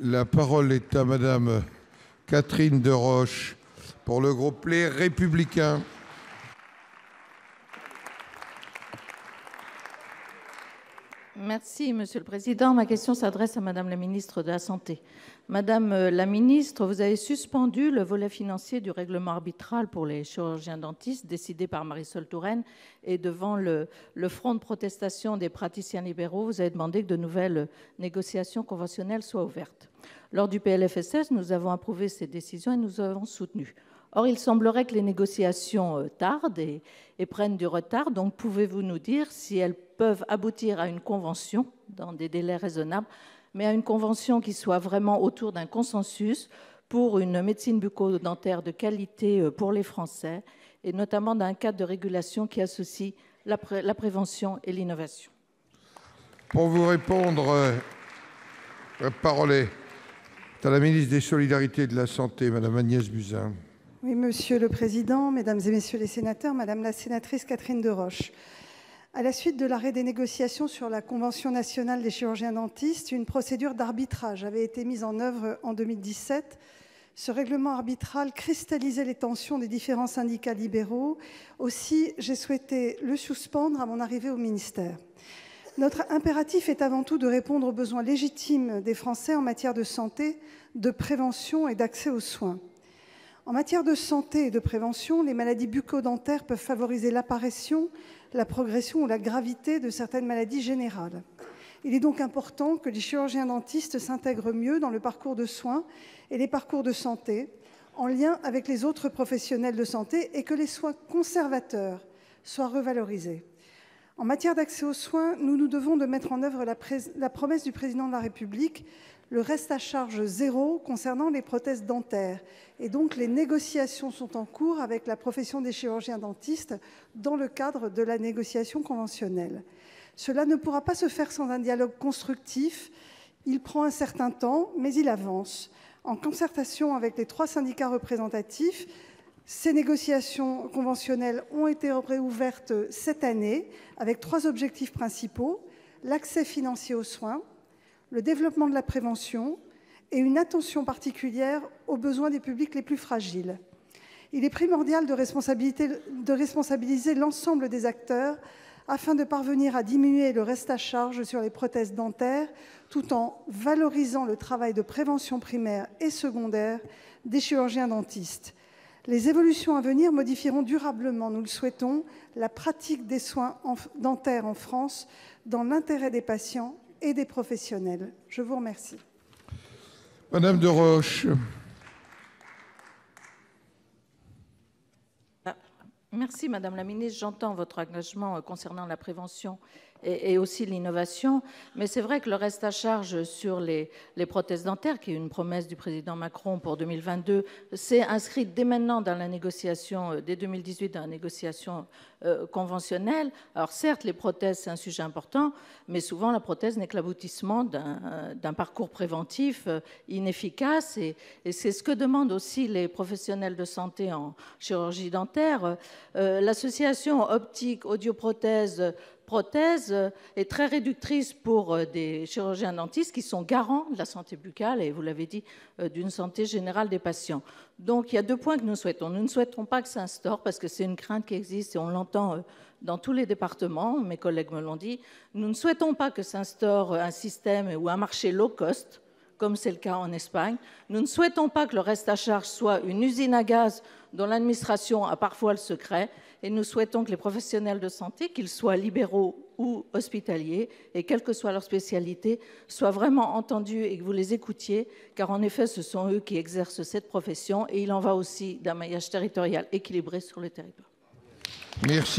La parole est à Madame Catherine Deroche pour le groupe Les Républicains. Merci, Monsieur le Président. Ma question s'adresse à Madame la ministre de la Santé. Madame la ministre, vous avez suspendu le volet financier du règlement arbitral pour les chirurgiens-dentistes décidé par Marisol Touraine, et devant le front de protestation des praticiens libéraux, vous avez demandé que de nouvelles négociations conventionnelles soient ouvertes. Lors du PLFSS, nous avons approuvé ces décisions et nous avons soutenu. Or, il semblerait que les négociations tardent et prennent du retard. Donc, pouvez-vous nous dire si elles peuvent aboutir à une convention dans des délais raisonnables, mais à une convention qui soit vraiment autour d'un consensus pour une médecine bucco-dentaire de qualité pour les Français, et notamment d'un cadre de régulation qui associe la prévention et l'innovation. Pour vous répondre, la parole est à la ministre des Solidarités et de la Santé, Madame Agnès Buzyn. Oui, Monsieur le Président, Mesdames et Messieurs les sénateurs, Madame la sénatrice Catherine Deroche. À la suite de l'arrêt des négociations sur la Convention nationale des chirurgiens-dentistes, une procédure d'arbitrage avait été mise en œuvre en 2017. Ce règlement arbitral cristallisait les tensions des différents syndicats libéraux. Aussi, j'ai souhaité le suspendre à mon arrivée au ministère. Notre impératif est avant tout de répondre aux besoins légitimes des Français en matière de santé, de prévention et d'accès aux soins. En matière de santé et de prévention, les maladies bucco-dentaires peuvent favoriser l'apparition, la progression ou la gravité de certaines maladies générales. Il est donc important que les chirurgiens-dentistes s'intègrent mieux dans le parcours de soins et les parcours de santé, en lien avec les autres professionnels de santé, et que les soins conservateurs soient revalorisés. En matière d'accès aux soins, nous nous devons de mettre en œuvre la promesse du Président de la République, le reste à charge zéro concernant les prothèses dentaires. Et donc, les négociations sont en cours avec la profession des chirurgiens-dentistes dans le cadre de la négociation conventionnelle. Cela ne pourra pas se faire sans un dialogue constructif. Il prend un certain temps, mais il avance. En concertation avec les 3 syndicats représentatifs, ces négociations conventionnelles ont été réouvertes cette année avec 3 objectifs principaux: l'accès financier aux soins, le développement de la prévention et une attention particulière aux besoins des publics les plus fragiles. Il est primordial de responsabiliser l'ensemble des acteurs afin de parvenir à diminuer le reste à charge sur les prothèses dentaires, tout en valorisant le travail de prévention primaire et secondaire des chirurgiens-dentistes. Les évolutions à venir modifieront durablement, nous le souhaitons, la pratique des soins dentaires en France dans l'intérêt des patients et des professionnels. Je vous remercie. Madame Deroche. Merci, Madame la ministre. J'entends votre engagement concernant la prévention et aussi l'innovation, mais c'est vrai que le reste à charge sur les prothèses dentaires, qui est une promesse du président Macron pour 2022, c'est inscrit dès maintenant dans la négociation, dès 2018, dans la négociation conventionnelle. Alors certes, les prothèses, c'est un sujet important, mais souvent la prothèse n'est que l'aboutissement d'un parcours préventif inefficace, et c'est ce que demandent aussi les professionnels de santé en chirurgie dentaire. L'association optique audioprothèse est très réductrice pour des chirurgiens dentistes qui sont garants de la santé buccale et, vous l'avez dit, d'une santé générale des patients. Donc il y a 2 points que nous souhaitons. Nous ne souhaitons pas que ça instaure, parce que c'est une crainte qui existe et on l'entend dans tous les départements, mes collègues me l'ont dit, nous ne souhaitons pas que s'instaure un système ou un marché low cost, comme c'est le cas en Espagne. Nous ne souhaitons pas que le reste à charge soit une usine à gaz dont l'administration a parfois le secret, et nous souhaitons que les professionnels de santé, qu'ils soient libéraux ou hospitaliers, et quelle que soit leur spécialité, soient vraiment entendus et que vous les écoutiez, car en effet, ce sont eux qui exercent cette profession, et il en va aussi d'un maillage territorial équilibré sur le territoire. Merci.